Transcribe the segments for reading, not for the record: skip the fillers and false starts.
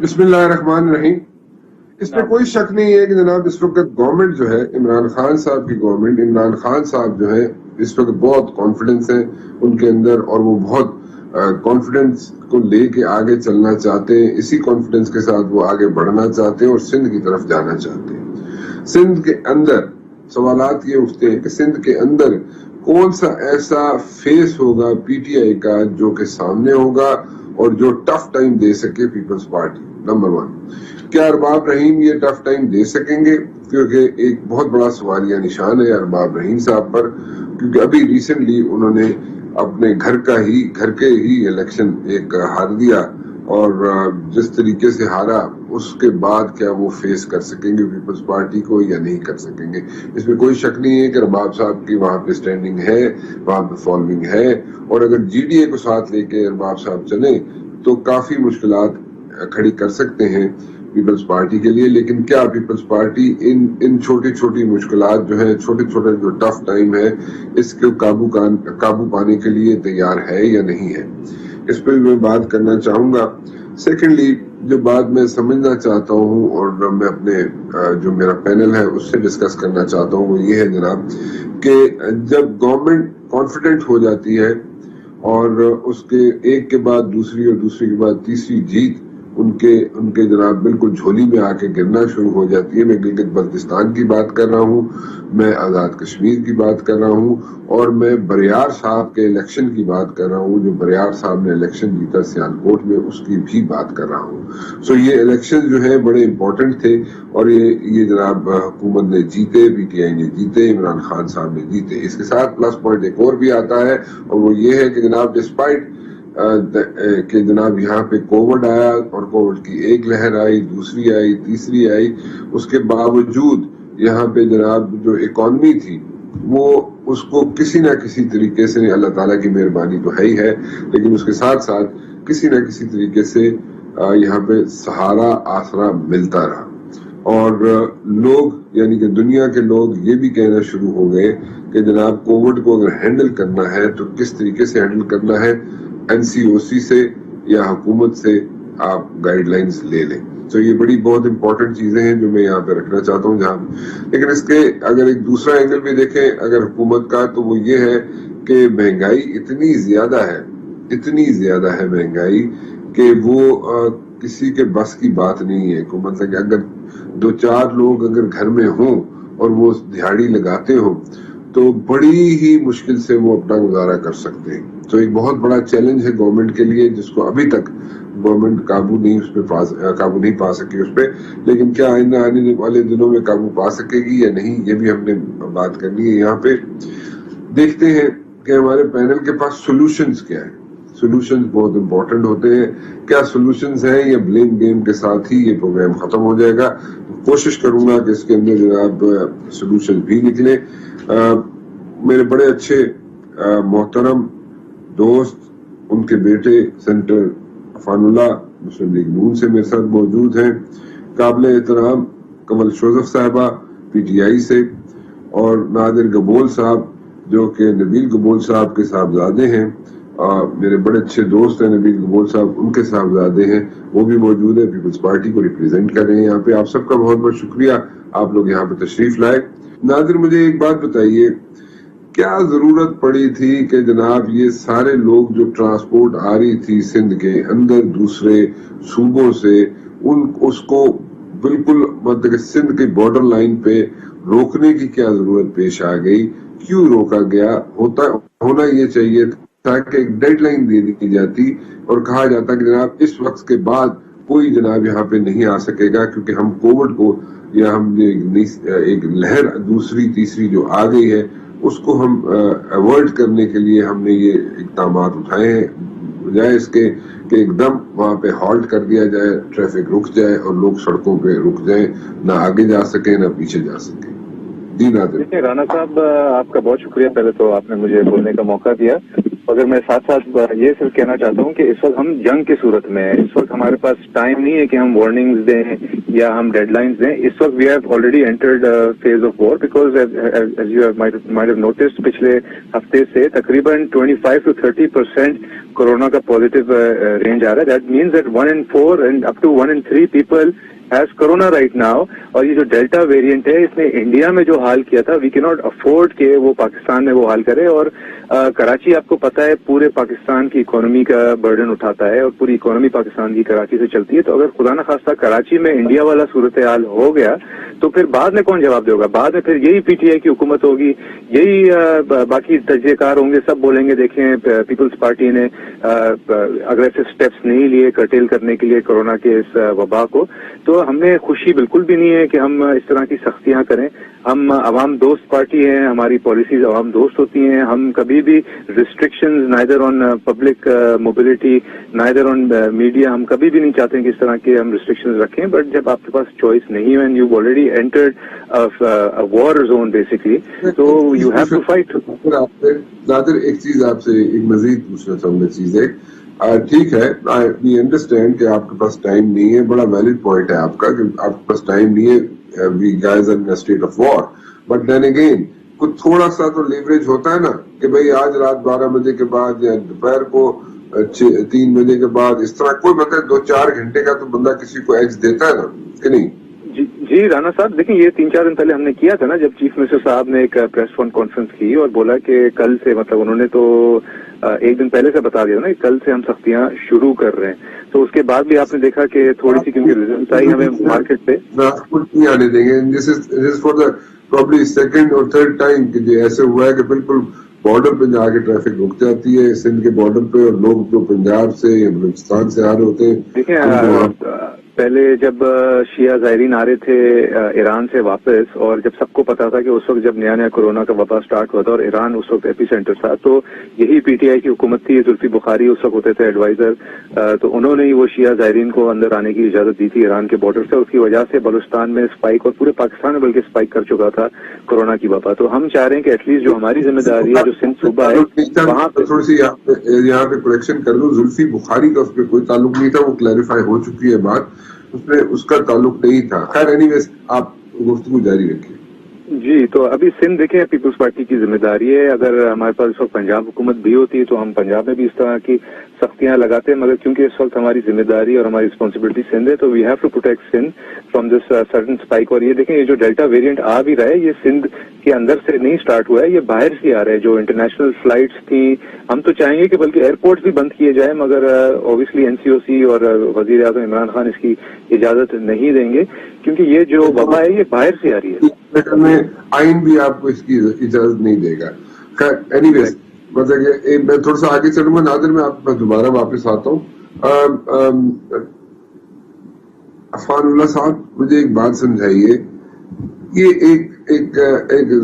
बिस्मिल्लाहिर्रहमानिर्रहीम। इसमें कोई शक नहीं है कि जनाब इस वक्त गवर्नमेंट जो है, इमरान खान साहब की गवर्नमेंट, इमरान खान साहब जो है इस वक्त बहुत कॉन्फिडेंस है उनके अंदर, और वो बहुत कॉन्फिडेंस को लेके आगे चलना चाहते हैं। इसी कॉन्फिडेंस के साथ वो आगे बढ़ना चाहते हैं और सिंध की तरफ जाना चाहते हैं। सिंध के अंदर सवालात ये उठते हैं कि सिंध के अंदर कौन सा ऐसा फेस होगा पीटीआई का जो कि सामने होगा और जो टफ टाइम दे सके पीपल्स पार्टी। नंबर 1, क्या अरबाब रहीम ये टफ टाइम दे सकेंगे? क्योंकि एक बहुत बड़ा सवालिया निशान है अरबाब रहीम साहब पर, क्योंकि अभी रिसेंटली उन्होंने अपने घर के ही इलेक्शन एक हार दिया, और जिस तरीके से हारा उसके बाद क्या वो फेस कर सकेंगे पीपल्स पार्टी को या नहीं कर सकेंगे। इसमें कोई शक नहीं है कि अरबाब साहब की वहां पे स्टैंडिंग है, वहां पे फॉलोइंग है, और अगर जीडीए को साथ लेके अरबाब साहब चले तो काफी मुश्किलात खड़ी कर सकते हैं पीपल्स पार्टी के लिए। लेकिन क्या पीपल्स पार्टी इन छोटी छोटी मुश्किलात जो है, छोटे छोटे जो टफ टाइम है, इसके काबू पाने के लिए तैयार है या नहीं है, इस पर भी मैं बात करना चाहूंगा। सेकेंडली, जो बात मैं समझना चाहता हूं और मैं अपने जो मेरा पैनल है उससे डिस्कस करना चाहता हूं, वो ये है जनाब कि जब गवर्नमेंट कॉन्फिडेंट हो जाती है और उसके एक के बाद दूसरी और दूसरी के बाद तीसरी जीत उनके जनाब बिल्कुल झोली में आके गिरना शुरू हो जाती है। मैं गिलगित बल्तिस्तान की बात कर रहा हूँ, मैं आजाद कश्मीर की बात कर रहा हूँ, और मैं बरियार साहब के इलेक्शन की बात कर रहा हूँ, जो बरियार साहब ने इलेक्शन जीता सियालकोट में, उसकी भी बात कर रहा हूँ। सो ये इलेक्शन जो है बड़े इंपॉर्टेंट थे, और ये जनाब हुकूमत ने जीते, पीटीआई ने जीते, इमरान खान साहब ने जीते। इसके साथ प्लस पॉइंट एक और भी आता है, और वो ये है कि जनाब डिस्पाइट कि जनाब यहाँ पे कोविड आया और कोविड की एक लहर आई, दूसरी आई, तीसरी आई, उसके बावजूद यहाँ पे जनाब जो इकॉनमी थी वो उसको किसी ना किसी तरीके से, अल्लाह ताला की मेहरबानी तो है ही है, लेकिन उसके साथ साथ किसी ना किसी तरीके से यहाँ पे सहारा आसरा मिलता रहा। और लोग यानी कि दुनिया के लोग ये भी कहना शुरू हो गए कि जनाब कोविड को अगर हैंडल करना है तो किस तरीके से हैंडल करना है, एनसीओसी से या हुकूमत से आप गाइडलाइंस ले लें। तो ये बड़ी बहुत इंपॉर्टेंट चीजें हैं जो मैं यहाँ पे रखना चाहता हूँ जहाँ। लेकिन इसके अगर एक दूसरा एंगल भी देखें अगर हुकूमत का, तो वो ये है कि महंगाई इतनी ज्यादा है महंगाई कि वो किसी के बस की बात नहीं है। मतलब कि अगर 2-4 लोग अगर घर में हों और वो दिहाड़ी लगाते हो तो बड़ी ही मुश्किल से वो अपना गुजारा कर सकते हैं। तो एक बहुत बड़ा चैलेंज है गवर्नमेंट के लिए, जिसको अभी तक गवर्नमेंट काबू नहीं पा सकी उस पर। लेकिन क्या आने वाले दिनों में काबू पा सकेगी या नहीं, ये भी हमने बात करनी है। यहाँ पे देखते हैं कि हमारे पैनल के पास सोल्यूशंस क्या है। सोल्यूशंस बहुत इंपॉर्टेंट होते हैं। क्या सोल्यूशंस हैं, या ब्लेम गेम के साथ ही ये प्रोग्राम खत्म हो जाएगा? कोशिश करूंगा कि इसके अंदर जनाब सोल्यूशन भी निकले। मेरे बड़े अच्छे मोहतरम दोस्त, उनके बेटे सेनेटर अफानुल्लाह मुस्लिम लीग नून से मेरे साथ मौजूद हैं, काबिल एहतराम कमल शोजफ साहबा पीटीआई से, और नादिर गबोल साहब जो कि नबील गबोल साहब के साहबजादे हैं। मेरे बड़े अच्छे दोस्त हैं नबील गबोल साहब, उनके साहबजादे हैं, वो भी मौजूद है, पीपल्स पार्टी को रिप्रेजेंट कर रहे हैं यहाँ पे। आप सबका बहुत बहुत शुक्रिया, आप लोग यहाँ पे तशरीफ लाए। नादिर, मुझे एक बात बताइए, क्या जरूरत पड़ी थी कि जनाब ये सारे लोग जो ट्रांसपोर्ट आ रही थी सिंध के अंदर दूसरे सूबों से, उसको बिल्कुल मतलब सिंध के बॉर्डर लाइन पे रोकने की क्या जरूरत पेश आ गई? क्यों रोका गया? होना ये चाहिए था कि एक डेडलाइन दे दी जाती और कहा जाता कि जनाब इस वक्त के बाद कोई जनाब यहाँ पे नहीं आ सकेगा, क्योंकि हम कोविड को या हम एक लहर दूसरी तीसरी जो आ गई है उसको हम अवॉइड करने के लिए हमने ये इकदाम उठाए हैं। बजाय इसके कि एकदम वहां पे हॉल्ट कर दिया जाए, ट्रैफिक रुक जाए और लोग सड़कों पे रुक जाए, ना आगे जा सके ना पीछे जा सके। जी नादिर। राना साहब, आपका बहुत शुक्रिया, पहले तो आपने मुझे बोलने का मौका दिया, अगर मैं साथ साथ ये सिर्फ कहना चाहता हूँ कि इस वक्त हम जंग की सूरत में है, इस वक्त हमारे पास टाइम नहीं है कि हम वार्निंग्स दें या हम डेडलाइंस दें. इस वक्त we have already entered phase of war because as you might have noticed पिछले हफ्ते से तकरीबन 25 to 30% कोरोना का पॉजिटिव रेंज आ रहा है. That means that 1 in 4 and up to 1 in 3 people has corona right now. और ये जो डेल्टा वेरिएंट है इसने इंडिया में जो हाल किया था, वी कैन नॉट अफोर्ड के वो पाकिस्तान में वो हाल करे. और कराची आपको पता है पूरे पाकिस्तान की इकोनॉमी का बर्डन उठाता है और पूरी इकोनॉमी पाकिस्तान की कराची से चलती है. तो अगर खुदा न खास्ता कराची में इंडिया वाला सूरत हाल हो गया तो फिर बाद में कौन जवाब देगा? बाद में फिर यही पीटीआई की हुकूमत होगी, यही बाकी तजज़ियेकार होंगे, सब बोलेंगे देखें पीपल्स पार्टी ने अग्रेसिव स्टेप्स नहीं लिए कर्टेल करने के लिए कोरोना के इस वबा को. तो हमें खुशी बिल्कुल भी नहीं है कि हम इस तरह की सख्तियां करें. हम अवाम दोस्त पार्टी हैं, हमारी पॉलिसीज अवाम दोस्त होती हैं. हम कभी भी restrictions neither on public mobility neither on media, हम कभी भी नहीं चाहते हैं कि इस तरह के हम रिस्ट्रिक्शंस रखें. बट जब आपके पास चॉइस नहीं है and you already entered a war zone basically, तो you have to fight. Nadir, एक चीज आपसे एक मजीद पूछना चाहूंगा. चीज है ठीक है, वी अंडरस्टैंड कि आपके पास टाइम नहीं है. बड़ा वैलिड पॉइंट है आपका कि आपके पास टाइम नहीं है. We guys are in a state of war. But then again कुछ थोड़ा सा तो लेवरेज होता है ना कि भाई आज रात 12 बजे के बाद या दोपहर को 3 बजे के बाद, इस तरह कोई मतलब 2-4 घंटे का तो बंदा किसी को एज देता है ना, कि नहीं? जी राना साहब, देखिए ये 3-4 दिन पहले हमने किया था ना, जब चीफ मिनिस्टर साहब ने एक प्रेस कॉन्फ्रेंस की और बोला कि कल से, मतलब उन्होंने तो एक दिन पहले से बता दिया ना कि कल से हम सख्तियां शुरू कर रहे हैं. तो उसके बाद भी आपने देखा कि थोड़ी सी क्योंकि रिजल्ट आई हमें मार्केट पे, नहीं आने देंगे. This is for the probably second और थर्ड टाइम कि जो ऐसे हुआ है कि बिल्कुल बॉर्डर पे जाके ट्रैफिक रुक जाती है, सिंध के बॉर्डर पे, और लोग जो पंजाब से या बलूचिस्तान से आ रहे होते हैं. देखिए पहले जब शिया ज़ायरीन आ रहे थे ईरान से वापस, और जब सबको पता था कि उस वक्त जब नया नया कोरोना का वबा स्टार्ट हुआ था और ईरान उस वक्त एपी सेंटर था, तो यही पीटीआई की हुकूमत थी, जुल्फी बुखारी उस वक्त होते थे एडवाइजर. तो उन्होंने ही वो शिया ज़ायरीन को अंदर आने की इजाजत दी थी ईरान के बॉर्डर से. उसकी वजह से बलूचिस्तान में स्पाइक, और पूरे पाकिस्तान में बल्कि स्पाइक कर चुका था कोरोना की वबा. तो हम चाह रहे हैं कि एटलीस्ट जो हमारी जिम्मेदारी है, जो सिंध सूबा है वहाँ पे थोड़ी सी यहाँ पे करेक्शन कर दूं. जुल्फी बुखारी का उस पर कोई ताल्लुक नहीं था, वो क्लैरिफाई हो चुकी है बात, उसमें उसका ताल्लुक नहीं था. खैर एनीवेज आप गुफ्तगू जारी रखिए. जी, तो अभी सिंध देखें पीपल्स पार्टी की जिम्मेदारी है. अगर हमारे पास इस वक्त पंजाब हुकूमत भी होती तो हम पंजाब में भी इस तरह की सख्तियां लगाते हैं, मगर क्योंकि इस वक्त हमारी जिम्मेदारी और हमारी रिस्पॉन्सिबिलिटी सिंध है, तो we have to protect Sindh from this certain spike. और ये देखें, ये जो डेल्टा वेरिएंट आ भी रहा है, ये सिंध के अंदर से नहीं स्टार्ट हुआ है, ये बाहर से आ रहा है. जो इंटरनेशनल फ्लाइट्स थी, हम तो चाहेंगे कि बल्कि एयरपोर्ट भी बंद किए जाए, मगर ऑब्वियसली एनसीओसी और वजीर आज़म इमरान खान इसकी इजाजत नहीं देंगे, क्योंकि ये जो वबा है ये बाहर से आ रही है. में आइन भी आपको इसकी इजाजत नहीं देगा. खैर एनीवेज, मतलब मैं थोड़ा सा आगे चलूंगा. नादिर, मैं आप दोबारा वापस आता हूँ. अफानुल्लाह साहब, मुझे एक बात समझाइए. ये एक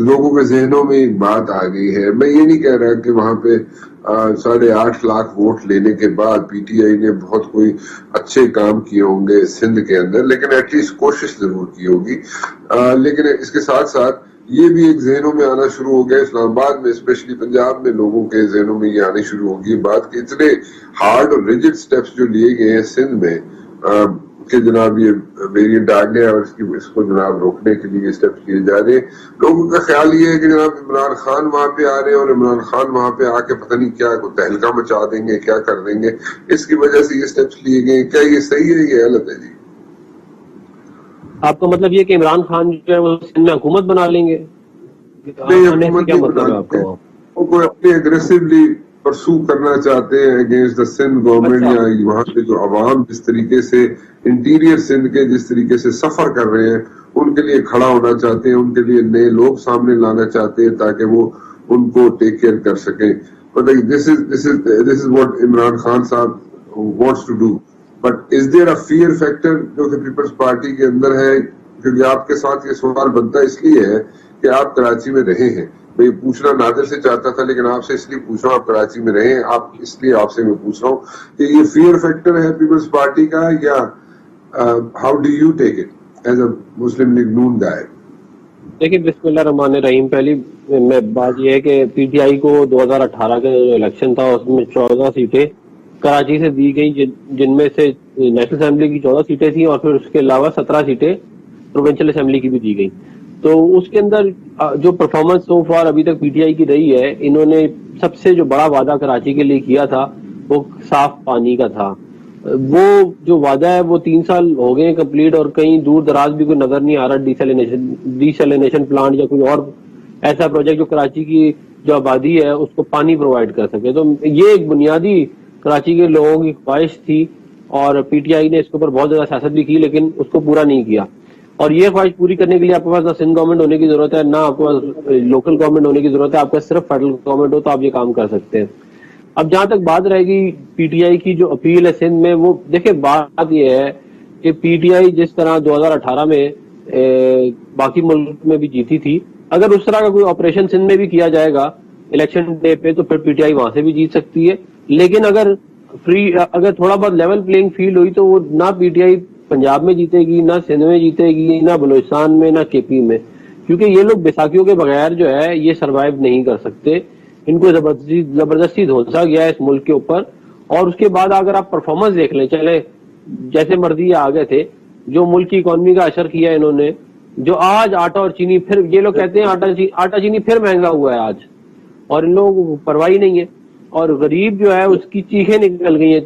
लोगों के जहनों में एक बात आ गई है. मैं ये नहीं कह रहा कि वहां पे 8.5 लाख वोट लेने के बाद पीटीआई ने बहुत कोई अच्छे काम किए होंगे सिंध के अंदर, लेकिन एटलीस्ट कोशिश जरूर की होगी. लेकिन इसके साथ साथ ये भी एक जहनों में आना शुरू हो गया, इस्लामाबाद में स्पेशली पंजाब में लोगों के जहनों में ये आनी शुरू होगी बात कि इतने हार्ड और रिजिड स्टेप्स जो लिए गए हैं सिंध में कि जनाब ये वेरिएंट आ गया और इसको जनाब रोकने के लिए स्टेप्स लिए जा रहे हैं. लोगों का ख्याल ये है कि जनाब इमरान खान वहां पे आ रहे हैं और इमरान खान वहां पे आके पता नहीं क्या तहलका मचा देंगे, क्या कर देंगे, इसकी वजह से ये स्टेप्स लिए गए. क्या ये सही है, ये गलत है? जी, आपका मतलब ये कि इमरान खान जो है वो सिंध में हुकूमत बना लेंगे? नहीं, हुकूमत क्या मतलब आपको? वो कोई अपने एग्रेसिवली परसू करना चाहते हैं अगेंस्ट द सिंध गवर्नमेंट. या वहां पे जो अवाम जिस तरीके से इंटीरियर सिंध के जिस तरीके से सफर कर रहे हैं, उनके लिए खड़ा होना चाहते हैं, उनके लिए नए लोग सामने लाना चाहते हैं ताकि वो उनको टेक केयर कर सके. मतलब this is what Imran Khan sahab wants to do. But is there a fear factor जो कि पीपल्स पार्टी के अंदर है? क्योंकि आपके साथ ये सवाल बनता इसलिए है कि आप कराची में रहे हैं. मैं पूछना नादिर से चाहता था, लेकिन आपसे इसलिए पूछ रहा हूँ, आप कराची में रहे हैं, आप इसलिए आपसे मैं पूछ रहा हूँ कि ये फियर फैक्टर है पीपल्स पार्टी का, या how do you take it as a Muslim League Noon guy? देखिए, बिस्मिल्लाहिर्रहमानिर्रहीम। पहली में बात यह है कि पीटीआई को 2018 का जो इलेक्शन था उसमें 14 सीटें कराची से दी गई, जिनमें से नेशनल असेंबली की 14 सीटें थी और फिर उसके अलावा 17 सीटें प्रोविंशियल असेंबली की भी दी गई। तो उसके अंदर जो परफॉर्मेंस सो फार अभी तक पीटीआई की रही है, इन्होंने सबसे जो बड़ा वादा कराची के लिए किया था वो साफ पानी का था। वो जो वादा है वो 3 साल हो गए कंप्लीट और कहीं दूर दराज भी कोई नजर नहीं आ रहा डिसैलिनेशन प्लांट या कोई और ऐसा प्रोजेक्ट जो कराची की जो आबादी है उसको पानी प्रोवाइड कर सके। तो ये एक बुनियादी कराची के लोगों की ख्वाहिश थी और पीटीआई ने इसके ऊपर बहुत ज्यादा सियासत भी की, लेकिन उसको पूरा नहीं किया। और ये ख्वाहिश पूरी करने के लिए आपके पास ना सिंध गवर्नमेंट होने की जरूरत है, ना आपके पास लोकल गवर्नमेंट होने की जरूरत है, आपका सिर्फ फेडरल गवर्नमेंट हो तो आप ये काम कर सकते हैं। अब जहां तक बात रहेगी पीटीआई की जो अपील है सिंध में, वो देखिए बात ये है कि पीटीआई जिस तरह 2018 में बाकी मुल्क में भी जीती थी, अगर उस तरह का कोई ऑपरेशन सिंध में भी किया जाएगा इलेक्शन डे पे तो फिर पीटीआई वहां से भी जीत सकती है। लेकिन अगर थोड़ा बहुत लेवल प्लेइंग फील्ड हुई तो वो ना पीटीआई पंजाब में जीतेगी, ना सिंध में जीतेगी, ना बलूचिस्तान में, ना केपी में, क्योंकि ये लोग बैसाखियों के बगैर जो है ये सरवाइव नहीं कर सकते। इनको जबरदस्ती धोसा गया है इस मुल्क के ऊपर। और उसके बाद अगर आप परफॉर्मेंस देख लें, चले जैसे मर्जी आ गए थे, जो मुल्क की इकोनॉमी का असर किया इन्होंने, जो आज आटा और चीनी फिर ये लोग कहते हैं आटा चीनी फिर महंगा हुआ है आज, और इन लोगों को परवाह ही नहीं है। और गरीब जो है उसकी चीखें निकल गई है।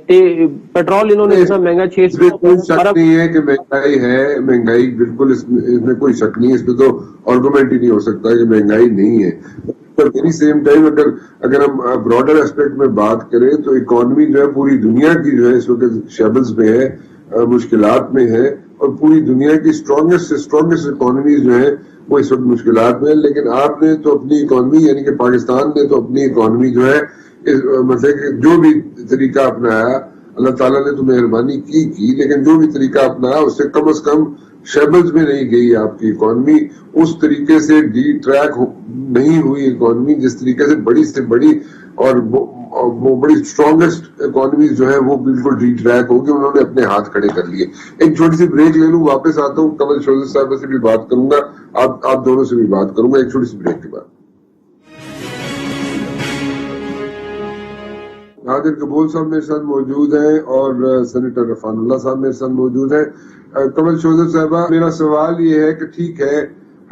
पेट्रोल इन्होंने इतना महंगा 600 कोई शक नहीं है कि महंगाई है, महंगाई बिल्कुल इसमें कोई शक नहीं है, इसमें तो आर्गुमेंट ही नहीं हो सकता कि महंगाई नहीं है। पर वेरी सेम टाइम अगर हम ब्रॉडर एस्पेक्ट में बात करें तो इकोनॉमी जो है पूरी दुनिया की जो है इस वक्त शेबल्स में है, मुश्किलात में है, और पूरी दुनिया की स्ट्रॉन्गेस्ट इकोनॉमी जो है वो इस वक्त मुश्किलात में है। लेकिन आपने तो अपनी इकोनॉमी यानी कि पाकिस्तान ने तो अपनी इकोनॉमी जो है मतलब कि जो भी तरीका अपनाया, अल्लाह ताला ने तो मेहरबानी की, लेकिन जो भी तरीका अपनाया उससे कम शेबल्स में नहीं गई आपकी इकोनॉमी। उस तरीके से डी ट्रैक नहीं हुई इकोनॉमी जिस तरीके से बड़ी और वो बड़ी स्ट्रॉन्गेस्ट इकोनॉमीज जो है वो बिल्कुल डी ट्रैक होगी, उन्होंने अपने हाथ खड़े कर लिए। एक छोटी सी ब्रेक ले लूं, वापस आता हूं, कमल शोजर साहब से भी बात करूंगा, आप दोनों से भी बात करूंगा एक छोटी सी ब्रेक के बाद। नादिर कबूल साहब मेरे साथ मौजूद हैं और सेनेटर रफानुल्लाह साहब मेरे साथ मौजूद हैं। कमल शोजर साहबा, मेरा सवाल ये है कि ठीक है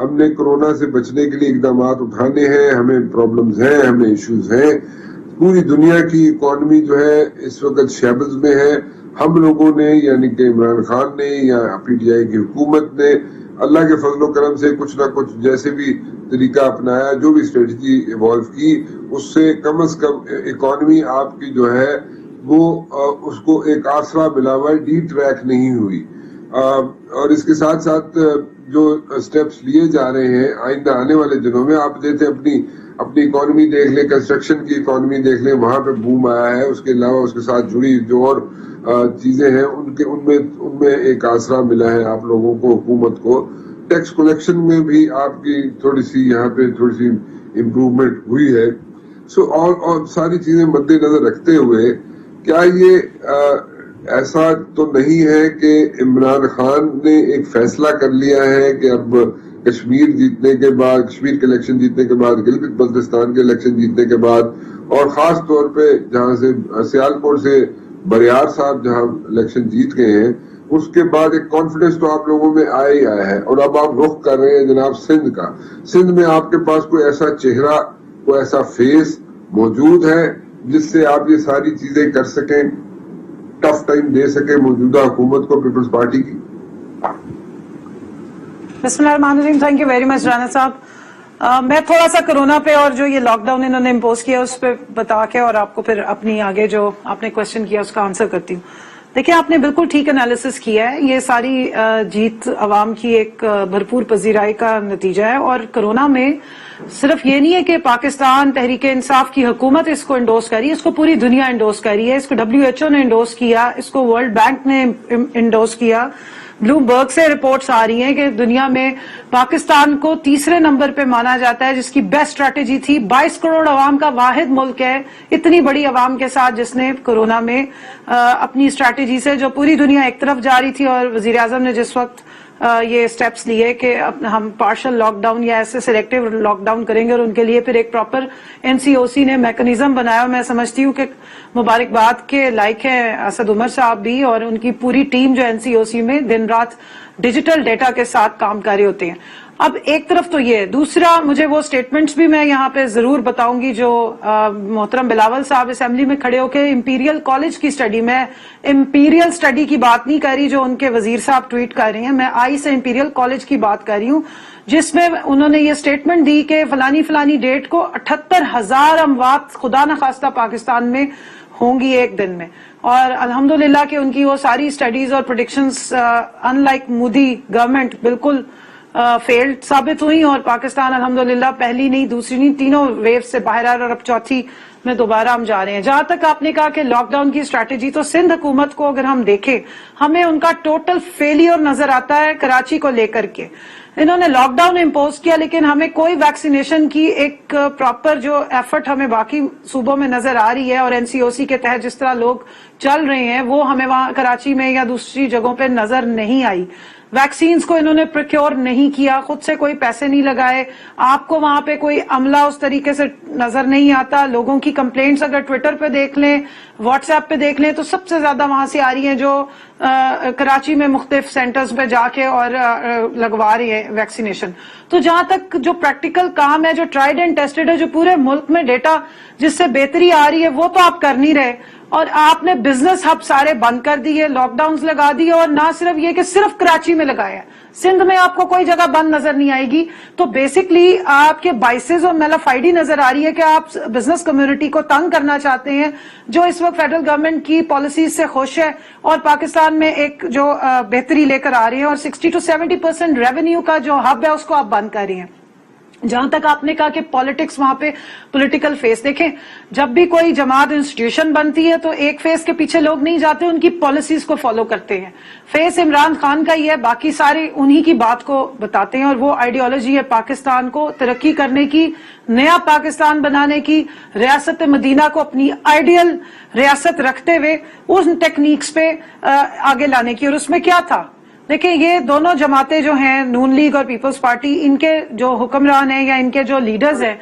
हमने कोरोना से बचने के लिए इकदाम उठाने हैं, हमें प्रॉब्लम्स हैं, हमें इश्यूज हैं, पूरी दुनिया की इकोनॉमी जो है इस वक्त शेबल्स में है। हम लोगों ने यानी कि इमरान खान ने या पीटीआई की हुकूमत ने अल्लाह के फजलो करम से कुछ ना कुछ जैसे भी तरीका अपनाया, जो भी स्ट्रेटजी इवॉल्व की, उससे कम से कम इकोनॉमी आपकी जो है वो उसको एक आसरा मिला हुआ है, डी ट्रैक नहीं हुई। और इसके साथ साथ जो स्टेप्स लिए जा रहे हैं आइंदा आने वाले दिनों में, आप जैसे अपनी इकोनॉमी देख लें, कंस्ट्रक्शन की इकोनॉमी देख लें, वहां पे बूम आया है, उसके अलावा उसके साथ जुड़ी जो और चीजें हैं उनमें एक आसरा मिला है आप लोगों को, हुकूमत को। टैक्स कलेक्शन में भी आपकी थोड़ी सी यहाँ पे थोड़ी सी इम्प्रूवमेंट हुई है। सो और सारी चीजें मद्देनजर रखते हुए क्या ये ऐसा तो नहीं है कि इमरान खान ने एक फैसला कर लिया है कि अब कश्मीर जीतने के बाद, कश्मीर के इलेक्शन जीतने के बाद, गिलगित बल्तिस्तान के इलेक्शन जीतने के बाद, और खास तौर पे जहां से सियालकोट से बरियार साहब जहां इलेक्शन जीत गए हैं, उसके बाद एक कॉन्फिडेंस तो आप लोगों में आया ही आया है। और अब आप रुख कर रहे हैं जनाब सिंध का। सिंध में आपके पास कोई ऐसा चेहरा, कोई ऐसा फेस मौजूद है जिससे आप ये सारी चीजें कर सकें, टफ टाइम दे सके मौजूदा हुकूमत को, पीपल्स पार्टी की? बिस्मिल्लाहिर्रहमानिर्रहीम। Thank you very much Rana साहब। मैं थोड़ा सा कोरोना पे और जो ये लॉकडाउन इन्होंने इम्पोज किया उस पर बता के और आपको फिर अपनी आगे जो आपने क्वेश्चन किया उसका आंसर करती हूँ। देखिए, आपने बिल्कुल ठीक एनालिसिस किया है। ये सारी जीत अवाम की एक भरपूर पजीराई का नतीजा है। और कोरोना में सिर्फ ये नहीं है कि पाकिस्तान तहरीक इंसाफ की हुकूमत इसको इंडोर्स कर रही है, इसको पूरी दुनिया इंडोर्स कर रही है। इसको WHO ने इंडोर्स किया, इसको वर्ल्ड बैंक ने इंडोर्स किया। ब्लूमबर्ग से रिपोर्ट्स आ रही हैं कि दुनिया में पाकिस्तान को तीसरे नंबर पे माना जाता है जिसकी बेस्ट स्ट्रैटेजी थी। 22 करोड़ अवाम का वाहिद मुल्क है इतनी बड़ी अवाम के साथ जिसने कोरोना में अपनी स्ट्रैटेजी से, जो पूरी दुनिया एक तरफ जा रही थी और वजीर आजम ने जिस वक्त یہ سٹیپس لیے کہ ہم پارشل لاک ڈاؤن یا ایسے سلیکٹیو لاک ڈاؤن کریں گے, اور ان کے لیے پھر ایک پراپر NCOC نے میکنزم بنایا. میں سمجھتی ہوں کہ مبارکباد کے لائق ہیں اسد عمر صاحب بھی اور ان کی پوری ٹیم جو NCOC میں دن رات ڈیجیٹل ڈیٹا کے ساتھ کام کر رہے ہوتے ہیں. اب ایک طرف تو یہ, دوسرا مجھے وہ سٹیٹمنٹس بھی میں یہاں پہ ضرور بتاؤں گی جو محترم بلاول صاحب اسمبلی میں کھڑے ہو کے امپیریل کالج کی سٹڈی, میں امپیریل سٹڈی کی بات نہیں کر رہی جو ان کے وزیر صاحب ٹویٹ کر رہے ہیں, میں آئی سے امپیریل کالج کی بات کر رہی ہوں, جس میں انہوں نے یہ سٹیٹمنٹ دی کہ فلانی ڈیٹ کو 78,000 اموات خدا نخواستہ پاکستان میں ہوں گی ایک دن میں. اور الحمدللہ کہ ان کی وہ ساری سٹڈیز اور predictions in like Modi government بالکل فیلڈ ثابت ہوئی, اور پاکستان الحمدللہ پہلی نہیں دوسری نہیں تینوں ویو سے باہر آ رہا, اور اب چوتھی میں دوبارہ ہم جا رہے ہیں. جہاں تک آپ نے کہا کہ لاک ڈاؤن کی اسٹریٹجی, تو سندھ حکومت کو اگر ہم دیکھیں ہمیں ان کا ٹوٹل فیلئر نظر آتا ہے کراچی کو لے کر کے. انہوں نے لاک ڈاؤن امپوز کیا لیکن ہمیں کوئی ویکسینیشن کی ایک پراپر جو ایفرٹ ہمیں باقی صوبوں میں نظر آ رہی ہے, اور NCOC کے تحت جس طرح لوگ چل رہے ہیں وہ ہمیں وہاں کراچی میں یا دوسری جگہوں پہ نظر نہیں آئی. ویکسینز کو انہوں نے پروکیور نہیں کیا, خود سے کوئی پیسے نہیں لگائے, آپ کو وہاں پہ کوئی عملہ اس طریقے سے نظر نہیں آتا. لوگوں کی کمپلینٹس اگر ٹویٹر پہ دیکھ لیں, واٹس ایپ پہ دیکھ لیں, تو سب سے زیادہ وہاں سے آ رہی ہیں جو کراچی میں مختلف سینٹرز پہ جا کے اور لگوا رہی ہے ویکسینیشن. تو جہاں تک جو پریکٹیکل کام ہے, جو ٹرائیڈ اینڈ ٹیسٹڈ ہے, جو پورے ملک میں ڈیٹا جس سے بہتری آ رہی ہے, وہ تو آپ کر نہیں رہے, اور آپ نے بزنس ہب سارے بند کر دیے, لاک ڈاؤنز لگا دیے, اور نہ صرف یہ کہ صرف کراچی میں لگایا, سندھ میں آپ کو کوئی جگہ بند نظر نہیں آئے گی. تو بیسکلی آپ کے بائسز اور میلافائڈی نظر آ رہی ہے کہ آپ بزنس کمیونٹی کو تنگ کرنا چاہتے ہیں, جو اس وقت فیڈرل گورنمنٹ کی پالیسیز سے خوش ہے اور پاکستان میں ایک جو بہتری لے کر آ رہی ہے, اور 60 to 70% ریونیو کا جو ہب ہے اس کو آپ بند کر رہی ہیں. جہاں تک آپ نے کہا کہ پالیٹکس, وہاں پہ پولیٹیکل فیس, دیکھیں جب بھی کوئی جماعت انسٹیٹیوشن بنتی ہے تو ایک فیس کے پیچھے لوگ نہیں جاتے, ان کی پالیسیز کو فالو کرتے ہیں. فیس عمران خان کا ہی ہے, باقی سارے انہی کی بات کو بتاتے ہیں, اور وہ آئیڈیالوجی ہے پاکستان کو ترقی کرنے کی, نیا پاکستان بنانے کی, ریاست مدینہ کو اپنی آئیڈیل ریاست رکھتے ہوئے ان ٹیکنیکس پہ آگے لانے کی. اور اس میں کیا تھا, دیکھیں یہ دونوں جماعتیں جو ہیں نون لیگ اور پیپلز پارٹی, ان کے جو حکمران ہیں یا ان کے جو لیڈرز ہیں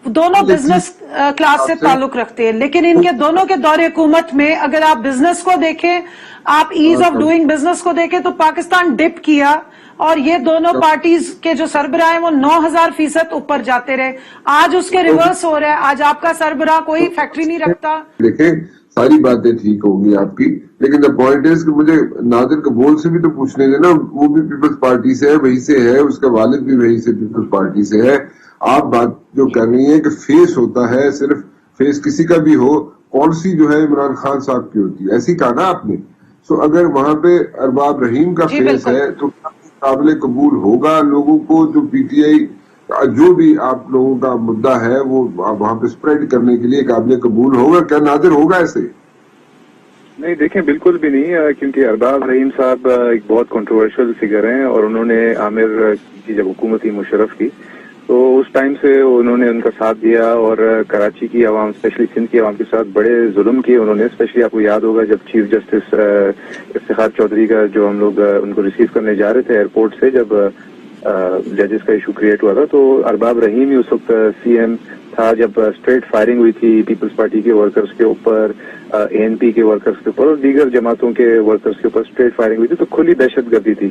دونوں بزنس کلاس سے تعلق رکھتے ہیں, لیکن ان کے دونوں کے دور حکومت میں اگر آپ بزنس کو دیکھیں, آپ ایز آف ڈوئنگ بزنس کو دیکھیں, تو پاکستان ڈپ کیا, اور یہ دونوں پارٹیز کے جو سربراہ ہیں وہ 9,000% اوپر جاتے رہے. آج اس کے ریورس ہو رہا ہے, آج آپ کا سربراہ کوئی فیکٹری نہیں رکھتا. دیکھیں ساری باتیں ٹھیک ہوں گی آپ کی, لیکن دا پوائنٹ از کہ مجھے نادر قبول سے بھی تو پوچھنے دیں نا, وہ بھی پیپلز پارٹی سے ہے, وہی سے ہے, اس کا والد بھی وہی سے پیپلز پارٹی سے ہے. آپ بات جو کر رہی ہیں کہ فیس ہوتا ہے, صرف فیس کسی کا بھی ہو, پالیسی جو ہے عمران خان صاحب کی ہوتی ہے, ایسی کہا نا آپ نے. سو اگر وہاں پہ ارباب رحیم کا فیس ہے تو قابل قبول ہوگا لوگوں کو, جو PTI جو بھی آپ لوگوں کا مدعا ہے وہ وہاں پہ سپریڈ کرنے کے لیے قابل قبول ہوگا؟ کیا نادر ہوگا ایسے؟ نہیں دیکھیں بالکل بھی نہیں, کیونکہ ارباب رحیم صاحب ایک بہت کنٹروورشل فگر ہیں, اور انہوں نے عامر کی جب حکومت ہی مشرف کی تو اس ٹائم سے انہوں نے ان کا ساتھ دیا, اور کراچی کی عوام اسپیشلی سندھ کی عوام کے ساتھ بڑے ظلم کیے انہوں نے. اسپیشلی آپ کو یاد ہوگا جب چیف جسٹس افتخار چودھری کا جو ہم لوگ ان کو ریسیو کرنے جا رہے تھے ایئرپورٹ سے, جب ججز کا ایشو کریٹ ہوا تھا, تو ارباب رحیم ہی اس وقت CM تھا جب اسٹریٹ فائرنگ ہوئی تھی پیپلز پارٹی کے ورکرز کے اوپر, ANP کے ورکرز کے اوپر اور دیگر جماعتوں کے ورکرز کے اوپر اسٹریٹ فائرنگ ہوئی تھی, تو کھلی دہشت گردی تھی.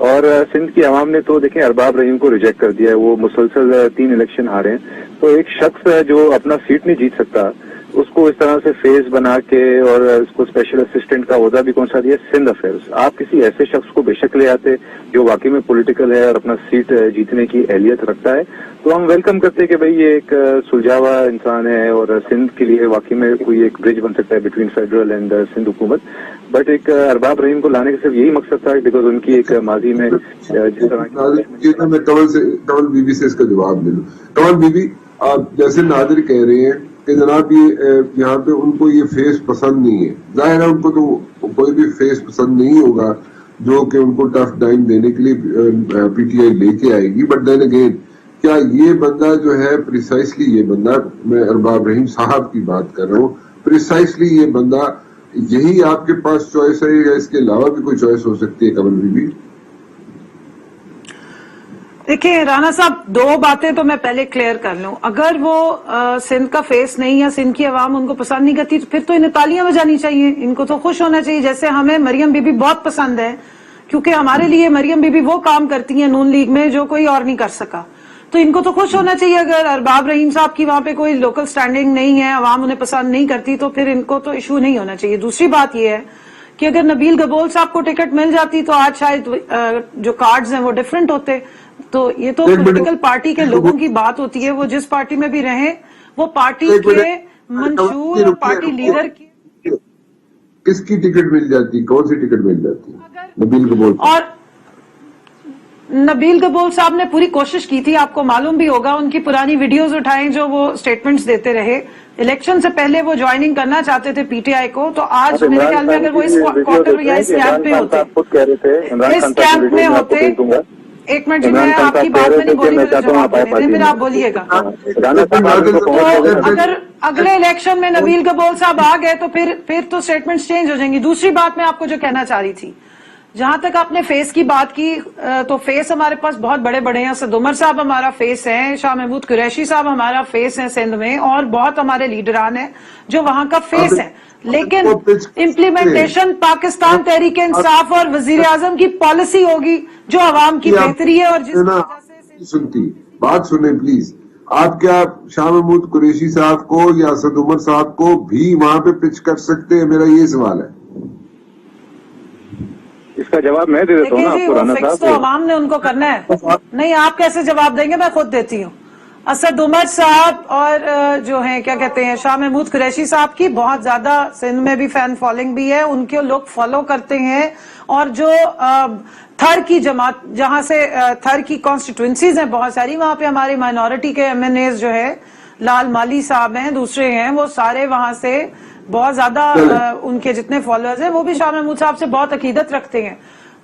اور سندھ کی عوام نے تو دیکھیں ارباب رحیم کو ریجیکٹ کر دیا ہے, وہ مسلسل 3 الیکشن ہارے ہیں. تو ایک شخص جو اپنا سیٹ نہیں جیت سکتا اس کو اس طرح سے فیس بنا کے اور اس کو اسپیشل اسسٹنٹ کا عہدہ بھی کون سا دیا, سندھ افیئرز. آپ کسی ایسے شخص کو بے شک لے آتے جو واقعی میں پولیٹیکل ہے اور اپنا سیٹ جیتنے کی اہلیت رکھتا ہے, تو ہم ویلکم کرتے کہ بھئی یہ ایک سلجھاوا انسان ہے اور سندھ کے لیے واقعی میں کوئی ایک برج بن سکتا ہے بٹوین فیڈرل اینڈ سندھ حکومت. بٹ ایک ارباب رحیم کو لانے کا صرف یہی مقصد تھا بیکاز ان کی ایک ماضی میں جس طرح میں کنول بی بی سے اس کا جواب دے دوں. کنول بی بی, آپ جیسے نادر کہہ رہے ہیں کہ جناب یہ یہاں پہ ان کو یہ فیس پسند نہیں ہے, ظاہر ہے ان کو تو کوئی بھی فیس پسند نہیں ہوگا جو کہ ان کو ٹف ٹائم دینے کے لیے PTI لے کے آئے گی. بٹ دین اگین کیا یہ بندہ جو ہے پریسائسلی یہ بندہ, میں ارباب رحیم صاحب کی بات کر رہا ہوں, پریسائسلی یہ بندہ یہی آپ کے پاس چوائس ہے یا اس کے علاوہ بھی کوئی چوائس ہو سکتی ہے؟ کنول بی بی देखिए राणा साहब, दो बातें तो मैं पहले क्लियर कर लूं। अगर वो सिंध का फेस नहीं या सिंध की आवाम उनको पसंद नहीं करती तो फिर तो इन्हें तालियां बजानी चाहिए, इनको तो खुश होना चाहिए। जैसे हमें मरियम बीबी बहुत पसंद है, क्योंकि हमारे लिए मरियम बीबी वो काम करती हैं नून लीग में जो कोई और नहीं कर सका, तो इनको तो खुश होना चाहिए। अगर अरबाब रहीम साहब की वहां पे कोई लोकल स्टैंडिंग नहीं है, आवाम उन्हें पसंद नहीं करती, तो फिर इनको तो इशू नहीं होना चाहिए। दूसरी बात यह है कि अगर नबील गबोल साहब को टिकट मिल जाती तो आज शायद जो कार्ड्स हैं वो डिफरेंट होते। तो ये तो पॉलिटिकल पार्टी के लोगों की बात होती है, वो जिस पार्टी में भी रहे, वो पार्टी के मंशूर और पार्टी लीडर की किसकी टिकट मिल जाती, कौन सी टिकट मिल जाती? नबील गबोल। और नबील गबोल साहब ने पूरी कोशिश की थी, आपको मालूम भी होगा, उनकी पुरानी वीडियोस उठाएं जो वो स्टेटमेंट्स देते रहे। इलेक्शन से पहले वो ज्वाइनिंग करना चाहते थे पीटीआई को, तो आज मेरे ख्याल में अगर वो इस क्वार्टर या इस कैंप में होते, इस कैंप में होते, एक मिनट जी, मैं आपकी बात में नहीं बोली, मुझे जवाब देने दें, फिर आप बोलिएगा। तो अगर अगले इलेक्शन में नबील गबोल साहब आ गए तो फिर तो स्टेटमेंट्स चेंज हो जाएंगी। दूसरी बात मैं आपको जो कहना चाह रही थी, जहां तक आपने फेस की बात की, तो फेस हमारे पास बहुत बड़े बड़े हैं। असद उमर साहब हमारा फेस है, शाह महमूद कुरैशी साहब हमारा फेस है सिंध में, और बहुत हमारे लीडरान हैं जो वहां का फेस है। लेकिन इम्प्लीमेंटेशन पाकिस्तान तहरीक इंसाफ और वजीर आजम की पॉलिसी होगी जो आवाम की बेहतरी है। और जिस वजह से सुनती बात सुने प्लीज, आप क्या शाह महमूद कुरैशी साहब को या असद उमर साहब को भी वहां पे पिच कर सकते हैं? मेरा ये सवाल है। इसका जवाब मैं दे देता हूँ ना आपको राणा साहब। तो आवाम ने उनको करना है, नहीं आप कैसे जवाब देंगे, मैं खुद देती हूँ। असद उमर साहब और जो हैं क्या कहते हैं शाह महमूद कुरैशी साहब की बहुत ज्यादा सिंध में भी फैन फॉलोइंग भी है, उनके लोग फॉलो करते हैं। और जो थर की जमात, जहां से थर की कॉन्स्टिट्यूंसीज हैं बहुत सारी, वहां पे हमारे माइनॉरिटी के MNAs जो है, लाल माली साहब हैं, दूसरे हैं, वो सारे वहां से बहुत ज्यादा उनके जितने फॉलोअर्स हैं वो भी शाह महमूद साहब से बहुत अकीदत रखते हैं।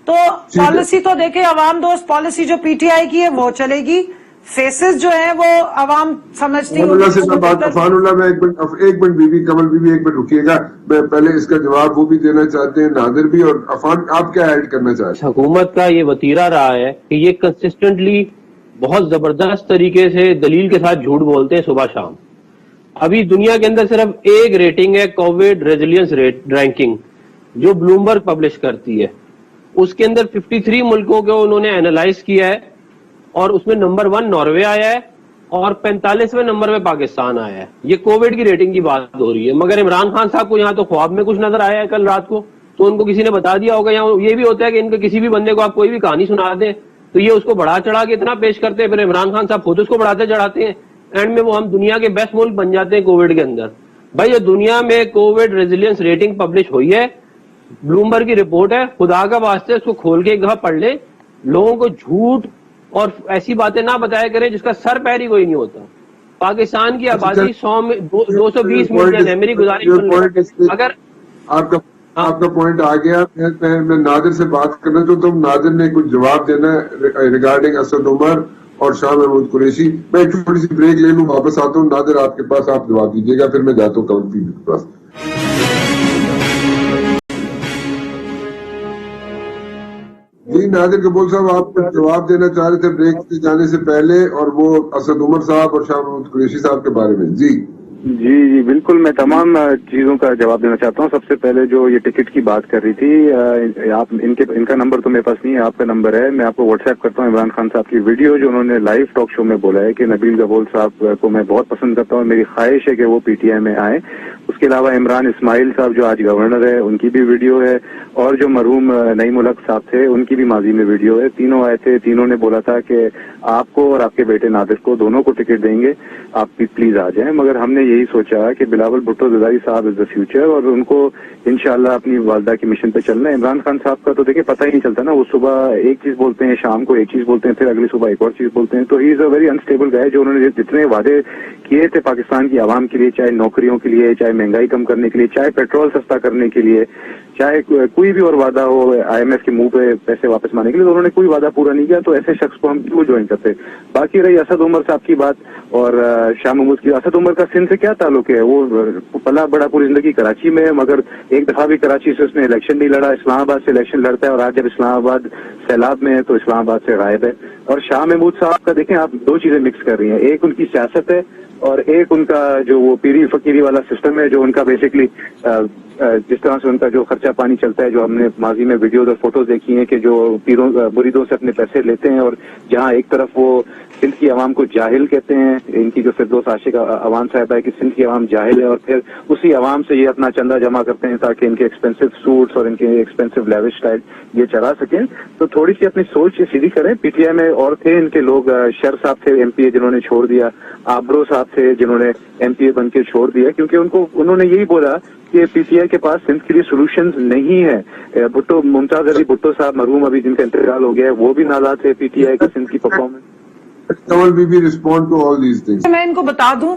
तो पॉलिसी तो देखे आवाम दोस्त पॉलिसी जो पीटीआई की है वो चलेगी, फेसेस जो है वो आवाम समझती है। मैं एक मिनट बीबी कमल बीबी एक मिनट रुकिएगा, मैं पहले इसका जवाब वो भी देना चाहते हैं, नादिर भी, और अफान आप क्या ऐड करना चाहते हैं? हुकूमत का ये वतीरा रहा है कि ये कंसिस्टेंटली बहुत जबरदस्त तरीके से दलील के साथ झूठ बोलते हैं सुबह शाम। अभी दुनिया के अंदर सिर्फ एक रेटिंग है, कोविड रेजिलियंस रैंकिंग, जो ब्लूमबर्ग पब्लिश करती है। उसके अंदर 53 मुल्कों को उन्होंने एनालाइज किया है और उसमें नंबर 1 नॉर्वे आया है और 45वें नंबर पे पाकिस्तान आया है। ये कोविड की रेटिंग की बात हो रही है। मगर इमरान खान साहब को यहाँ तो ख्वाब में कुछ नजर आया है कल रात को, तो उनको किसी ने बता दिया होगा। यहाँ ये भी होता है कि इनके किसी भी बंदे को आप कोई भी कहानी सुना दें तो ये उसको बढ़ा चढ़ा के इतना पेश करते हैं, फिर इमरान खान साहब खुद उसको बढ़ाते चढ़ाते हैं, एंड में वो हम दुनिया के बेस्ट मुल्क बन जाते हैं कोविड के अंदर। भाई ये दुनिया में कोविड रेजिलियंस रेटिंग पब्लिश हुई है, ब्लूमबर्ग की रिपोर्ट है, खुदा का वास्ते उसको खोल के एक दफा पढ़ ले। लोगों को झूठ और ऐसी बातें ना बताया करें जिसका सर पैर ही कोई नहीं होता। पाकिस्तान की आबादी 100 में 220 मिलियन है। मेरी गुजारिश, अगर आपका पॉइंट आ गया, मैं नादिर से बात करना चाहता हूँ। नादिर ने कुछ जवाब देना है रिगार्डिंग असद उमर और शाह महमूद कुरैशी। मैं एक छोटी सी ब्रेक ले लूं, वापस आता हूँ। नादिर आपके पास, आप जवाब दीजिएगा, फिर मैं जाता हूँ कमल के पास। जी नादिर गबोल साहब, आप कुछ जवाब देना चाह रहे थे ब्रेक से जाने से पहले, और वो असद उमर साहब और शाह महमूद कुरैशी साहब के बारे में। जी जी बिल्कुल, मैं तमाम चीजों का जवाब देना चाहता हूँ। सबसे पहले जो ये टिकट की बात कर रही थी, आप इनका नंबर तो मेरे पास नहीं है, आपका नंबर है, मैं आपको व्हाट्सएप करता हूँ इमरान खान साहब की वीडियो जो उन्होंने लाइव टॉक शो में बोला है कि नबील गबोल साहब को मैं बहुत पसंद करता हूँ, मेरी ख्वाहिश है कि वो पीटीआई में आए। उसके अलावा इमरान इस्माइल साहब जो आज गवर्नर है, उनकी भी वीडियो है, और जो मरहूम नईम उल हक साहब थे उनकी भी माजी में वीडियो है। तीनों आए थे, तीनों ने बोला था कि आपको और आपके बेटे नादिर को दोनों को टिकट देंगे, आप भी प्लीज आ जाएं। मगर हमने यही सोचा कि बिलावल भुट्टो ज़रदारी साहब इज द फ्यूचर, और उनको इंशाल्लाह अपनी वालदा की मिशन पे चलना है। इमरान खान साहब का तो देखिए पता ही नहीं चलता ना, वो सुबह एक चीज बोलते हैं, शाम को एक चीज बोलते हैं, फिर अगली सुबह एक और चीज बोलते हैं। तो he is a very unstable guy. जो उन्होंने जितने वादे किए थे पाकिस्तान की आवाम के लिए, चाहे नौकरियों के लिए, चाहे महंगाई कम करने के लिए, चाहे पेट्रोल सस्ता करने के लिए, चाहे कोई भी और वादा हो IMF के मुंह पे पैसे वापस मारने के लिए, तो उन्होंने कोई वादा पूरा नहीं किया। तो ऐसे शख्स को हम क्यों ज्वाइन करते। बाकी रही असद उमर साहब की बात और शाह महमूद की, असद उमर का सिंध से क्या ताल्लुक है? वो पला बड़ा पूरी जिंदगी कराची में है, मगर एक दफा भी कराची से उसने इलेक्शन नहीं लड़ा। इस्लामाबाद से इलेक्शन लड़ता है, और आज जब इस्लामाबाद सैलाब में है तो इस्लामाबाद से गायब है। اور شاہ محمود صاحب کا دیکھیں آپ دو چیزیں مکس کر رہی ہیں, ایک ان کی سیاست ہے اور ایک ان کا جو وہ پیری فقیری والا سسٹم ہے, جو ان کا بیسکلی جس طرح سے ان کا جو خرچہ پانی چلتا ہے, جو ہم نے ماضی میں ویڈیوز اور فوٹوز دیکھی ہیں کہ جو پیروں مریدوں سے اپنے پیسے لیتے ہیں, اور جہاں ایک طرف وہ سندھ کی عوام کو جاہل کہتے ہیں, ان کی جو فردوس عاشق عوام صاحب ہے کہ سندھ کی عوام جاہل ہے, اور پھر اسی عوام سے یہ اپنا چندہ جمع کرتے ہیں تاکہ ان کے ایکسپینسو سوٹس اور ان کے ایکسپینسو لیوش اسٹائل یہ چلا سکیں. تو تھوڑی سی اپنی سوچ سیدھی کریں. پی ٹی آئی میں اور تھے ان کے لوگ, شر صاحب تھے ایم پی اے جنہوں نے چھوڑ دیا, آبرو صاحب تھے جنہوں نے ایم پی اے بن کے چھوڑ دیا, کیونکہ انہوں نے یہی بولا کہ پی ٹی آئی کے پاس سندھ کے لیے سولوشنز نہیں ہے. بھٹو, ممتاز علی بھٹو صاحب مرحوم ابھی جن کا انتقال ہو گیا ہے, وہ بھی ناراض تھے پی ٹی آئی کی سندھ کی پرفارمنس. میں ان کو بتا دوں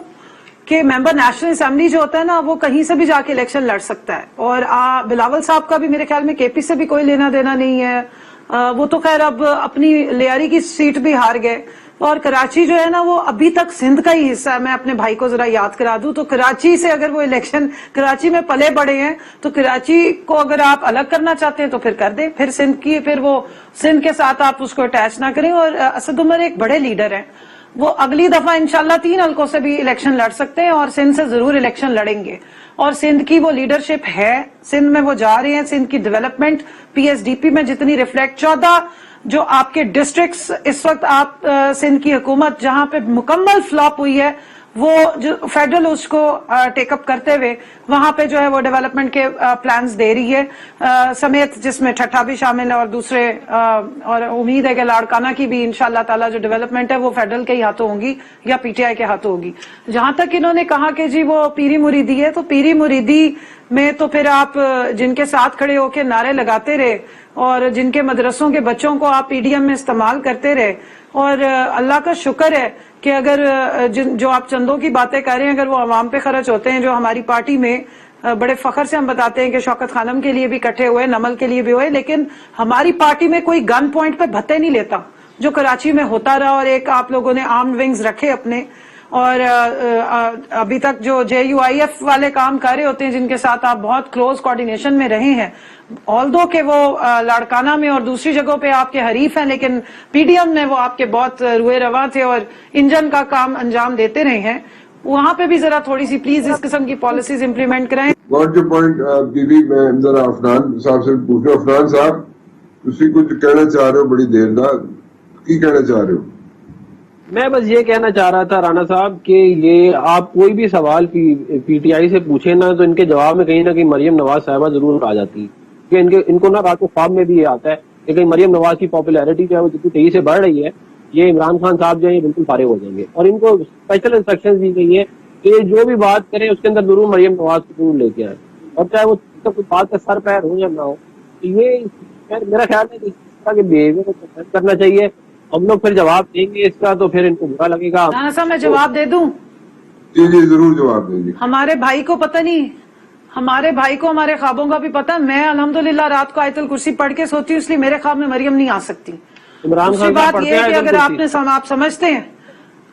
کہ ممبر نیشنل اسمبلی جو ہوتا ہے نا, وہ کہیں سے بھی جا کے الیکشن لڑ سکتا ہے, اور بلاول صاحب کا بھی میرے خیال میں کے پی سے بھی کوئی لینا دینا نہیں ہے. وہ تو خیر اب اپنی لیاری کی سیٹ بھی ہار گئے, اور کراچی جو ہے نا وہ ابھی تک سندھ کا ہی حصہ ہے. میں اپنے بھائی کو ذرا یاد کرا دوں تو کراچی سے اگر وہ الیکشن, کراچی میں پلے بڑے ہیں تو کراچی کو اگر آپ الگ کرنا چاہتے ہیں تو پھر کر دیں, پھر سندھ کی, پھر وہ سندھ کے ساتھ آپ اس کو اٹیچ نہ کریں. اور اسد عمر ایک بڑے لیڈر ہیں, وہ اگلی دفعہ انشاءاللہ 3 حلقوں سے بھی الیکشن لڑ سکتے ہیں, اور سندھ سے ضرور الیکشن لڑیں گے. اور سندھ کی وہ لیڈرشپ ہے, سندھ میں وہ جا رہے ہیں. سندھ کی development P S D P میں جتنی ریفلیکٹ, 14 جو آپ کے ڈسٹرکٹس اس وقت آپ سندھ کی حکومت جہاں پہ مکمل فلاپ ہوئی ہے, وہ جو فیڈرل اس کو ٹیک اپ کرتے ہوئے وہاں پہ جو ہے وہ ڈیولپمنٹ کے پلانز دے رہی ہے, سمیت جس میں ٹھٹھا بھی شامل ہے اور دوسرے, اور امید ہے کہ لاڑکانہ کی بھی انشاءاللہ تعالی جو ڈیولپمنٹ ہے وہ فیڈرل کے ہی ہاتھوں ہوگی یا پی ٹی آئی کے ہاتھوں ہوگی. جہاں تک انہوں نے کہا کہ جی وہ پیری مریدی ہے, تو پیری مریدی میں تو پھر آپ جن کے ساتھ کھڑے ہو کے نعرے لگاتے رہے اور جن کے مدرسوں کے بچوں کو آپ پی ڈی ایم میں استعمال کرتے رہے, اور اللہ کا شکر ہے کہ اگر جو آپ چندوں کی باتیں کر رہے ہیں اگر وہ عوام پہ خرچ ہوتے ہیں, جو ہماری پارٹی میں بڑے فخر سے ہم بتاتے ہیں کہ شوکت خانم کے لیے بھی اکٹھے ہوئے, نمل کے لیے بھی ہوئے, لیکن ہماری پارٹی میں کوئی گن پوائنٹ پہ بھتے نہیں لیتا جو کراچی میں ہوتا رہا. اور ایک آپ لوگوں نے آرمڈ ونگز رکھے اپنے, اور ابھی تک جو جے یو آئی ایف والے کام کر رہے ہوتے ہیں جن کے ساتھ آپ بہت کلوز کوارڈینیشن میں رہے ہیں, آلدو کہ وہ لاڑکانہ میں اور دوسری جگہوں پہ آپ کے حریف ہیں, لیکن پی ڈی ایم میں وہ آپ کے بہت روئے رواں تھے اور انجن کا کام انجام دیتے رہے ہیں. وہاں پہ بھی ذرا تھوڑی سی پلیز اس قسم کی پالیسیز امپلیمنٹ کرائیں. واٹ یور پوائنٹ بیوی, میں ذرا عفنان صاحب سے پوچھوں. عفنان صاحب, تسی کچھ کہنا چاہ رہے ہو, بڑی دیر دا کی کہنا چاہ رہے ہو؟ میں بس یہ کہنا چاہ رہا تھا رانا صاحب کہ یہ آپ کوئی بھی سوال پی ٹی آئی سے پوچھیں نا تو ان کے جواب میں کہیں نہ کہیں مریم نواز صاحبہ ضرور آ جاتی ہے, کہ ان کو نا رات کو خواب میں بھی یہ آتا ہے کہ کہیں مریم نواز کی پاپولیرٹی جو ہے وہ جتنی تیزی سے بڑھ رہی ہے, یہ عمران خان صاحب جو ہے یہ بالکل فارغ ہو جائیں گے. اور ان کو اسپیشل انسٹرکشن دی گئی ہے کہ جو بھی بات کریں اس کے اندر ضرور مریم نواز کو ضرور لے کے آئے, اور چاہے وہ کوئی بات کا سر پیر ہو یا نہ ہو. یہ میرا خیال ہے کہ اس طرح کے بیہیویئر کو کرنا چاہیے. ہم لوگ پھر جواب دیں گے اس کا تو پھر ان کو برا لگے گا. رانا صاحب میں جواب دے دوں؟ جی جی ضرور جواب دیں گے. ہمارے بھائی کو پتہ نہیں, ہمارے بھائی کو ہمارے خوابوں کا بھی پتہ. میں الحمدللہ رات کو آیت الکرسی پڑھ کے سوتی ہوں, اس لیے میرے خواب میں مریم نہیں آ سکتی. عمران دوسری خان بات یہ ہے کہ اگر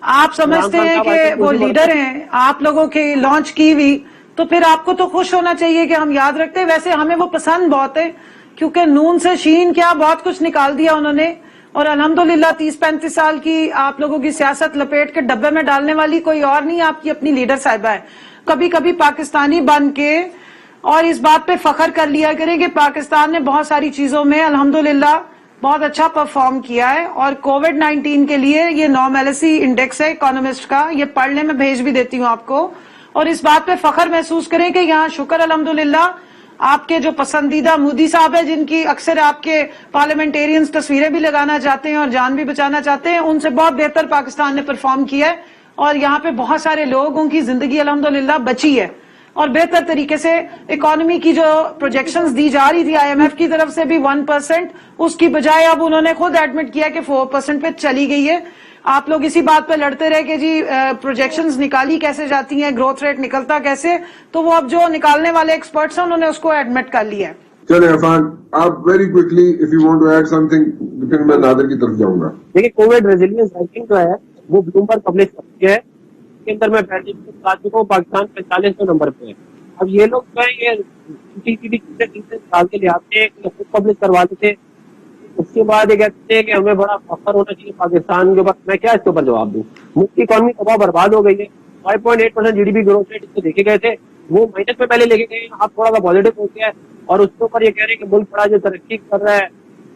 آپ سمجھتے ہیں کہ وہ لیڈر ہیں آپ لوگوں کی لانچ کی ہوئی, تو پھر آپ کو تو خوش ہونا چاہیے کہ ہم یاد رکھتے ہیں. ویسے ہمیں وہ پسند بہت ہے کیونکہ نون سے شین کیا بہت کچھ نکال دیا انہوں نے, اور الحمدللہ 30-35 سال کی آپ لوگوں کی سیاست لپیٹ کے ڈبے میں ڈالنے والی کوئی اور نہیں آپ کی اپنی لیڈر صاحبہ ہے. کبھی کبھی پاکستانی بن کے اور اس بات پہ فخر کر لیا کریں کہ پاکستان نے بہت ساری چیزوں میں الحمدللہ بہت اچھا پرفارم کیا ہے. اور کووڈ 19 کے لیے یہ نارمیلسی انڈیکس ہے اکانومسٹ کا, یہ پڑھ لیں, میں بھیج بھی دیتی ہوں آپ کو, اور اس بات پہ فخر محسوس کریں کہ یہاں شکر الحمدللہ آپ کے جو پسندیدہ مودی صاحب ہے, جن کی اکثر آپ کے پارلیمنٹیرینز تصویریں بھی لگانا چاہتے ہیں اور جان بھی بچانا چاہتے ہیں, ان سے بہت بہتر پاکستان نے پرفارم کیا ہے. اور یہاں پہ بہت سارے لوگوں کی زندگی الحمدللہ بچی ہے, اور بہتر طریقے سے اکانومی کی جو پروجیکشنز دی جا رہی تھی آئی ایم ایف کی طرف سے بھی 1%, اس کی بجائے اب انہوں نے خود ایڈمٹ کیا کہ 4% پہ چلی گئی ہے. آپ لوگ اسی بات پہ لڑتے رہے کہ جی پروجیکشنز نکالی کیسے جاتی ہیں, گروتھ ریٹ نکلتا کیسے, تو وہ اب جو نکالنے والے ایکسپرٹس ہیں انہوں نے اس کو ایڈمٹ کر لیا ہے. چلیں عرفان, آپ very quickly if you want to add something, پھر میں نادر کی طرف جاؤں گا. دیکھیے کووڈ ریزیلینس رینکنگ جو ہے وہ بلومبرگ پبلش کرتی ہے, اس کے اندر میں پہلے بتا چکا ہوں پاکستان 45 نمبر پہ ہے. اب یہ لوگ جو ہے یہ سال کے لیے آتے ہیں خود پبلش کروا دیتے, اس کے بعد یہ کہتے ہیں کہ ہمیں بڑا فخر ہونا چاہیے پاکستان کے اوپر. میں کیا اس کے اوپر جواب دوں؟ ملک کی اکانومی تباہ برباد ہو گئی ہے. 5.8% GDP گروتھ ریٹ اس کو دیکھے گئے تھے, وہ مائنس میں پہلے لے کے گئے, اب تھوڑا سا پازیٹو ہو گیا ہے. اور اس کے اوپر یہ کہہ رہے ہیں کہ ملک بڑا جو ترقی کر رہا ہے,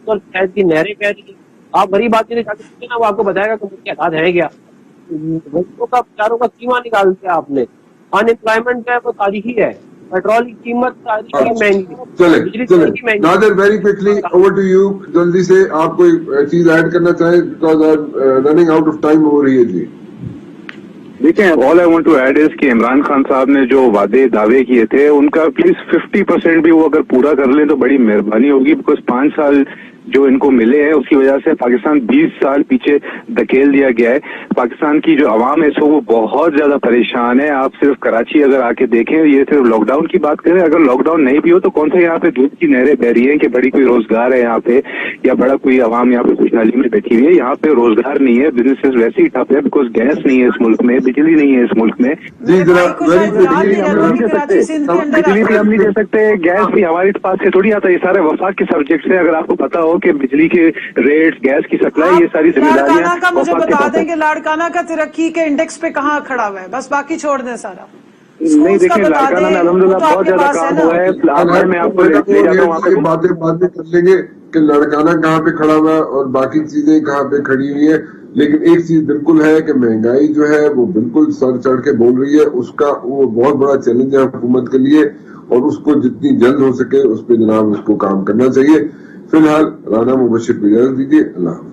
تو شاید کی نہریں بہ رہی ہیں. آپ غریب آدمی سے جا کے پوچھیں نا, وہ آپ کو بتائے گا کہ ملک کے حالات ہیں کیا. ملکوں کا چاروں کا سیما نکال دیا آپ نے. ان امپلائمنٹ جو ہے وہ تاریخی ہے, پیٹرول کی قیمت تاریخی مہنگی, بجلی تاریخی مہنگی. Nadir very quickly over to you, جلدی سے آپ کوئی چیز ایڈ کرنا چاہیں because running out of time ہو رہی ہے. جی دیکھیں, all I want to add is کہ عمران خان صاحب نے جو وعدے دعوے کیے تھے ان کا پلیز 50% بھی وہ اگر پورا کر لیں تو بڑی مہربانی ہوگی, بیکاز 5 سال جو ان کو ملے ہیں اس کی وجہ سے پاکستان 20 سال پیچھے دھکیل دیا گیا ہے. پاکستان کی جو عوام ہے سو وہ بہت زیادہ پریشان ہے. آپ صرف کراچی اگر آ کے دیکھیں, یہ صرف لاک ڈاؤن کی بات کریں, اگر لاک ڈاؤن نہیں بھی ہو تو کون سے یہاں پہ دودھ کی نہریں بہ رہی ہیں کہ بڑی کوئی روزگار ہے یہاں پہ, یا بڑا کوئی عوام یہاں پہ خوشحالی میں بیٹھی ہوئی ہے. یہاں پہ روزگار نہیں ہے, بزنس ویسے ہی ٹھپ ہے, بیکاز گیس نہیں ہے اس ملک میں, بجلی نہیں ہے اس ملک میں. جی ذرا ویری بجلی بھی ہم نہیں دے سکتے, گیس بھی ہمارے پاس سے تھوڑی آتا ہے. یہ سارے وفاق کے سبجیکٹس ہیں. اگر آپ کو پتا ہو کہ بجلی کے ریٹ, گیس کی سپلائی, یہ ساری ذمہ داریاں لاڑکانہ کا مجھے وفاق کے بتا پاس دیں ہیں. کہ لاڑکانہ کا ترقی کے انڈیکس پہ کہاں کھڑا ہوا ہے, بس باقی چھوڑ دیں سارا. نہیں دیکھیں, لاڑکانہ میں الحمدللہ بہت زیادہ کام ہوا ہے. میں آپ کو لے جاتا ہوں وہاں پہ. باتیں کر لیں گے کہ لڑکانہ کہاں پہ کھڑا ہوا ہے اور باقی چیزیں کہاں پہ کھڑی ہوئی ہیں, لیکن ایک چیز بالکل ہے کہ مہنگائی جو ہے وہ بالکل سر چڑھ کے بول رہی ہے. اس کا وہ بہت بڑا چیلنج ہے حکومت کے لیے, اور اس کو جتنی جلد ہو سکے اس پہ جناب اس کو کام کرنا چاہیے. فی الحال رانا مبشر کو اجازت دیجیے. اللہ حافظ.